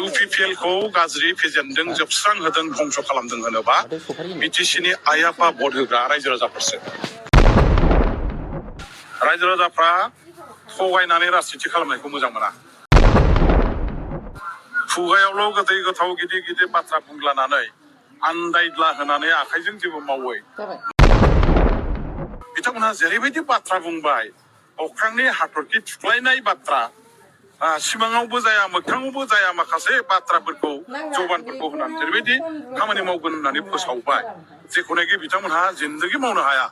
UPPL खौ गाज्रि फेजेनदों जोबस्रां होदों धंस खालामदों होनोबा बिटिसिनि आइ आफा भट होग्रा रायजो राजाफोरसो रायजो राजाफ्रा थगायनानै राजनिति खालामनायखौ मोजां मोना खुगायावल' गोदै गोथाव गिदिर गिदिर बाथ्रा बुंलानानै आन्दायद्ला होनानै आखाइजों जेबो मावै बिथांमोनहा जेरैबायदि बाथ्रा बुंबाय अख्रांनि हाथरखि थुख्लायनाय बाथ्रा सिमाङावबो जाया मोगथाङावबो जाया माखासे बाथ्राफोरखौ जबानफोरखौ होनानै जेरैबायदि खामानि मावगोन होननानै फोसावबाय जेखौनाखि बिथांमोनहा जिन्दगि मावनो हाया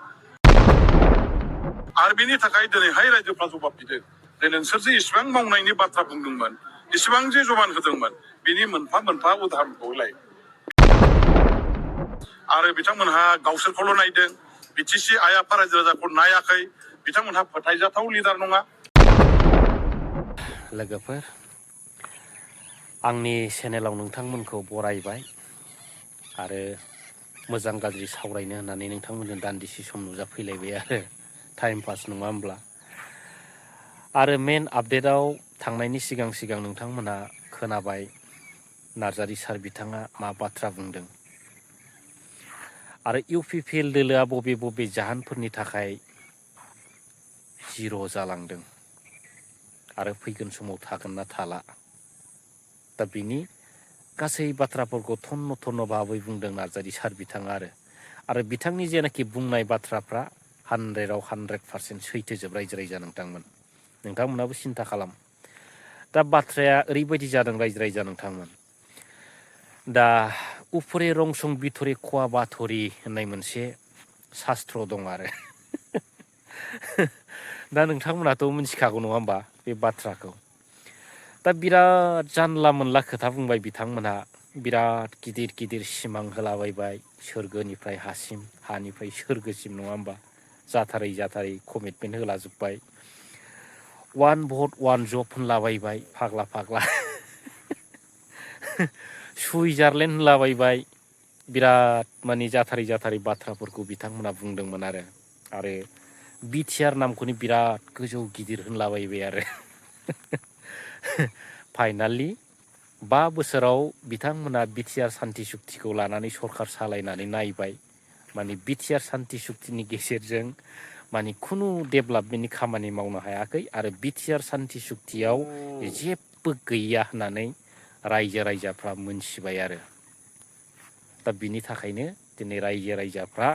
आरो बेनि थाखाय दिनैहाय रायजोफ्रा जबाब बिदों जे नोंसोर जे इसिबां मावनायनि बाथ्रा बुंदोंमोन इसिबां जे जबान होदोंमोन बिनि मोनफा मोनफा उदाहरणखौ होलाय आरो बिथांमोनहा गावसोरखौल' नायदों बिटिसि आइ आफा रायजो राजाखौ नायाखै बिथांमोनहा फोथायजाथाव लिडार नङा लोगोफोर आंनि चेनेलाव नोंथांमोनखौ बरायबाय आरो मोजां गाज्रि सावरायनो होननानै नोंथांमोनजों दान्दिसे सम नुजाफैलायबाय आरो टाइम पास नङा होमब्ला आरो मेन आपडेटआव थांनायनि सिगां सिगां नोंथांमोनहा खोनाबाय नार्जारी सार बिथाङा मा बाथ्रा बुंदों आरो UPPL दोलोआ बबे बबे जाहोनफोरनि थाखाय जिर' जालांदों आरो फैगोन समाव थागोन ना थाला दा बिनि गासै बाथ्राफोरखौ थन्न थन्न भाबै बुंदों नार्जारी सार बिथाङा आरो बिथांनि जेनाखि बुंनाय बाथ्राफ्रा 100% सैथोजोब रायजो राजा नोंथांमोनाबो सिन्था खालाम दा बाथ्राया ओरैबायदि जादों रायजो राजा नोंथांमोन दा उफुरे रंसं बिथरे खवा बाथरि होननाय मोनसे शास्त्र दं आरो दा नोंथांमोनाथ' मिथिखागौ नङा होमबा बे बाथ्राखौ दा बिराद जानला मोनला खोथा बुंबाय बिथांमोनहा बिराद गिदिर गिदिर सिमां होलाबायबाय सोरगोनिफ्राय हासिम हानिफ्राय सोरगोसिम नङा होमबा जाथारै कमिटमेन्ट होलाजोब्बाय 1 भट 1 जब होनलाबायबाय फाग्ला सुइजारलेण्ड होनलाबायबाय बिराद माने जाथारै बाथ्राफोरखौ बिथांमोना बुंदोंमोन आरो BTR नामखौनो बिराद गोजौ गिदिर होनलाबायबाय आरो फाइनालि 5 बोसोराव बिथांमोना BTR सान्ति सुक्तिखौ लानानै सरखार सालायनानै नायबाय माने BTR सान्ति सुक्तिनि गेजेरजों माने खुनु डेभेलपमेन्टनि खामानि मावनो हायाखै आरो BTR सान्ति सुक्तियाव जेबो गैया होननानै रायजो राजाफ्रा मोनथिबाय आरो दा बिनि थाखायनो दिनै रायजो राजाफ्रा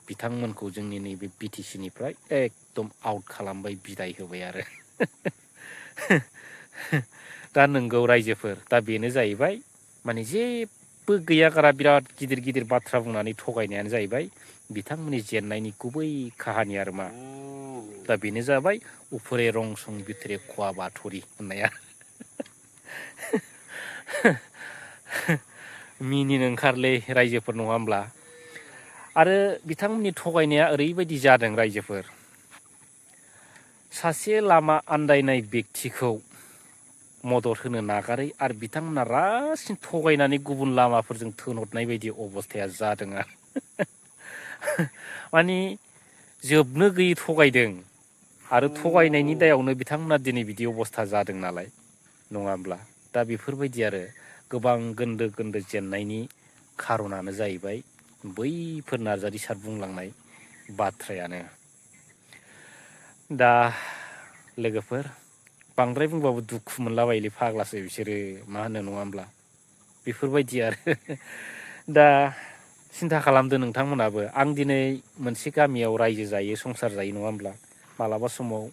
बिथांमोनखौ जोंनि नैबे BTCनिफ्राय एकदम आउट खालामबाय बिदाय होबाय आरो दा नोंगौ रायजोफोर दा बेनो जाहैबाय माने जेबो गैया गारा बिराद गिदिर बाथ्रा बुंनानै थगायनायानो जाहैबाय बिथांमोननि जेननायनि गुबै काहानि आरो मा दा बेनो जाबाय उफुरे रंसं बिथरे खवा बाथरि होननाया मिनिनो ओंखारलै रायजोफोर नङा होमब्ला आरो बिथांमोननि थगायनाया ओरैबायदि जादों रायजोफोर सासे लामा आन्दायनाय बेक्तिखौ मदद होनो नागारै आरो बिथांमोना रासिन थगायनानै गुबुन लामाफोरजों थोनहरनाय बायदि अबस्थाया जादों आरो माने जोबनो गैयै थगायदों आरो थगायनायनि दायावनो बिथांमोना दिनै बिदि अबस्था जादों नालाय नङा होमब्ला दा बेफोरबायदि आरो गोबां गोन्दो जेननायनि खारनानो जाहैबाय बैफोर नार्जारी सार बुंलांनाय बाथ्रायानो दा लोगोफोर बांद्राय बुंबाबो दुखु मोनलाबायोलै फाग्लासो बिसोरो मा होनो नङा होमब्ला बेफोरबायदि आरो दा सिन्था खालामदो नोंथांमोनाबो आं दिनै मोनसे गामियाव रायजो जायो संसार जायो नङा होमब्ला मालाबा समाव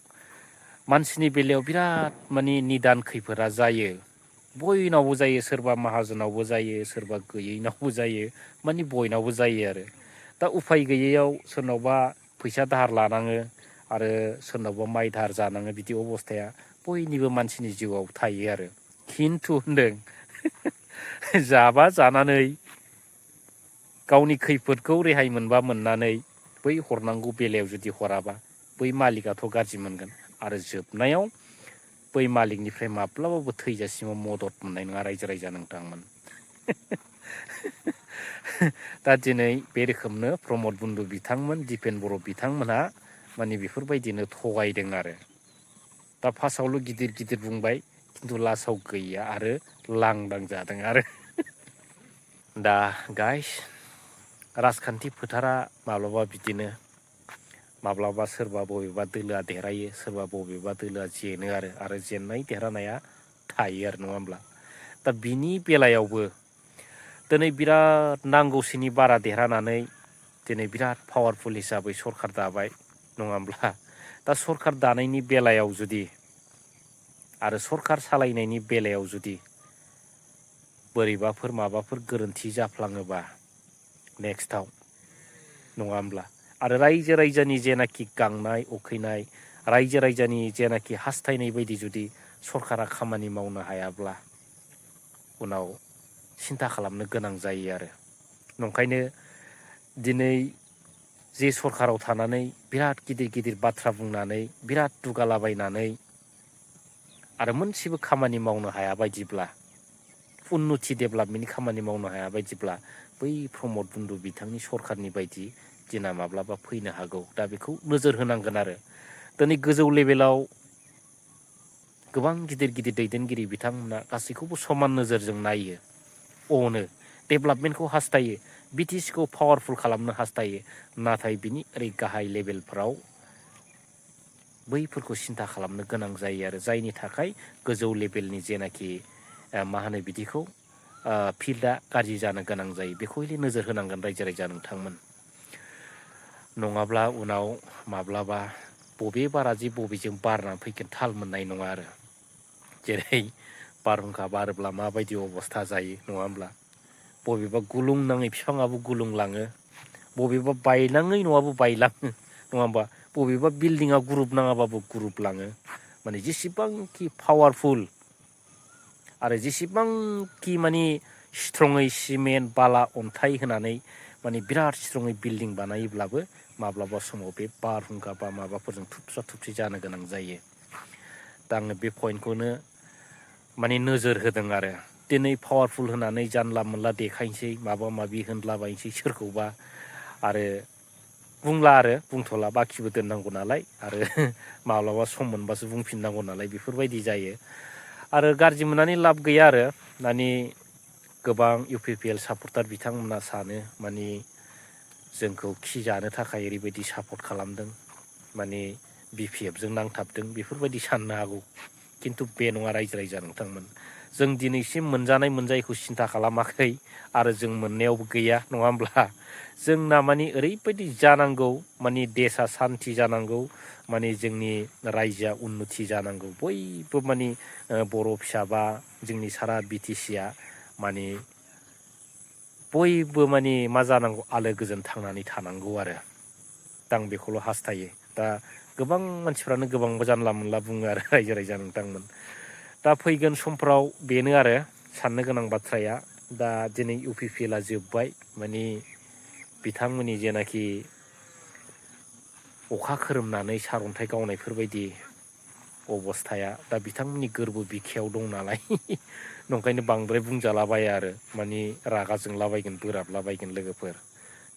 मानसिनि बेलायाव बिराद माने निदान खैफोदा जायो बयनावबो जायो सोरबा माहाजोनावबो जायो सोरबा गैयैनावबो जायो माने बयनावबो जायो आरो दा उफाय गैयैयाव सोरनावबा फैसा दाहार लानाङो आरो सोरनावबा माइ दाहार जानाङो बिदि अबस्थाया बयनिबो मानसिनि जिउआव थायो आरो खिन्थु होनदों जाबा जानानै गावनि खैफोदखौ रेहाय मोनबा मोननानै बै हरनांगौ बेलायाव जुदि हराबा बै मालिकआथ' गाज्रि मोनगोन आरो जोबनायाव बै मालिकनिफ्राय माब्लाबाबो थैजासिमाव मदद मोननाय नङा रायजो राजा नोंथांमोन दा दिनै बे रोखोमनो प्रमद बन्दु बिथांमोन दिपेन बर' बिथांमोनहा माने बेफोरबायदिनो थगायदों आरो दा फार्स्टआवल' गिदिर बुंबाय खिन्थु लास्टआव गैया आरो लांदां जादों आरो दा गाइस राजखान्थि फोथारा माब्लाबा बिदिनो माब्लाबा सोरबा बबेबा दोलोआ देरहायो सोरबा बबेबा दोलोआ जेनो आरो जेननाय देरहानाया थायो आरो नङा होमब्ला दा बिनि बेलायावबो दिनै बिराद नांगौसेनि बारा देरहानानै दिनै बिराद पावारफुल हिसाबै सरखार दाबाय नङा होमब्ला दा सरखार दानायनि बेलायाव जुदि आरो सरखार सालायनायनि बेलायाव जुदि बोरैबाफोर माबाफोर गोरोन्थि जाफ्लाङोबा नेक्स्टआव नङा होमब्ला आरो रायजो राजानि जेनाखि गांनाय उखैनाय रायजो राजानि जेनाखि हास्थायनाय बायदि जुदि सरखारा खामानि मावनो हायाब्ला उनाव सिन्था खालामनो गोनां जायो आरो नंखायनो दिनै जे सरखाराव थानानै बिराद गिदिर गिदिर बाथ्रा बुंनानै बिराद दुगालाबायनानै आरो मोनसेबो खामानि मावनो हाया बायदिब्ला उन्नति डेभेलपमेन्टनि खामानि मावनो हाया बायदिब्ला बै प्रमद बन्दु बिथांनि सरखारनि बायदि दिना माब्लाबा फैनो हागौ दा बेखौ नोजोर होनांगोन आरो दिनै गोजौ लेभेलाव गोबां गिदिर गिदिर दैदेनगिरि बिथांमोना गासैखौबो समान नोजोरजों नायो अनो डेभेलपमेन्टखौ हास्थायो बिटिसिखौ पावारफुल खालामनो हास्थायो नाथाय बिनि ओरै गाहाय लेभेलफ्राव बैफोरखौ सिन्था खालामनो गोनां जायो आरो जायनि थाखाय गोजौ लेभेलनि जेनाखि मा होनो बिदिखौ फिल्डआ गाज्रि जानो गोनां जायो बेखौ हले नोजोर होनांगोन रायजो राजा नोंथांमोन नङाब्ला उनाव माब्लाबा बबे बारा जे बबेजों बारनानै फैगोन थाल मोननाय नङा आरो जेरै बारहुंखा बारोब्ला माबायदि अबस्था जायो नङा होमब्ला बबेबा गुलुं नाङै बिफाङाबो गुलुंलाङो बबेबा बायनाङै न'आबो बायलाङो नङा होमबा बबेबा बिल्डिङा ग्रुप नाङाबाबो ग्रुप लाङो माने जेसेबांखि पावारफुल आरो जेसेबांखि माने स्ट्रङै सिमेन्ट बाला अन्थाइ होनानै माने बिराद स्ट्रङै बिल्डिं बानायोब्लाबो माब्लाबा समाव बे बारहुंखा बा माबाफोरजों थुबस्रा थुबस्रि जानो गोनां जायो दा आङो बे पइन्टखौनो माने नोजोर होदों आरो दिनै पावारफुल होनानै जानला मोनला देखायनोसै माबा माबि होनलाबायनोसै सोरखौबा आरो बुंला आरो बुंथ'ला बाखिबो दोननांगौ नालाय आरो माब्लाबा सम मोनबासो बुंफिननांगौ नालाय बेफोरबायदि जायो आरो गाज्रि मोननानै लाब गैया आरो माने गोबां इउ पि पि एल सापर्टार बिथांमोना सानो माने जोंखौ खि जानो थाखाय ओरैबायदि सापर्ट खालामदों माने बि पि एफजों नांथाबदों बेफोरबायदि साननो हागौ खिन्थु बे नङा रायजो राजा नोंथांमोन जों दिनैसिम मोनजानाय मोनजायैखौ सिन्था खालामाखै आरो जों मोननायावबो गैया नङा होमब्ला जोंना माने ओरैबायदि जानांगौ माने देशआ सान्ति जानांगौ माने जोंनि रायजोआ उन्नति जानांगौ बयबो माने बर' फिसाबा जोंनि सारा बि टि सिआ माने बयबो माने मा जानांगौ आलो गोजोन थांनानै थानांगौ आरो दा आं बेखौल' हास्थायो दा गोबां मानसिफ्रानो गोबांबो जानला मोनला बुङो आरो रायजो राजा नोंथांमोन दा फैगोन समफ्राव बेनो आरो साननो गोनां बाथ्राया दा दिनै इउ पि पि एलआ जोब्बाय माने बिथांमोननि जेनाखि अखा खोरोमनानै सारअन्थाइ गावनायफोरबायदि अबस्थाया दा बिथांमोननि गोरबो बिखायाव दं नालाय नंखायनो बांद्राय बुंजालाबाया आरो माने रागा जोंलाबायगोन बोराबलाबायगोन लोगोफोर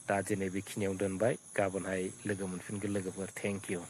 दा दिनै बेखिनियाव दोनबाय गाबोनहाय लोगो मोनफिनगोन लोगोफोर थेंक इउ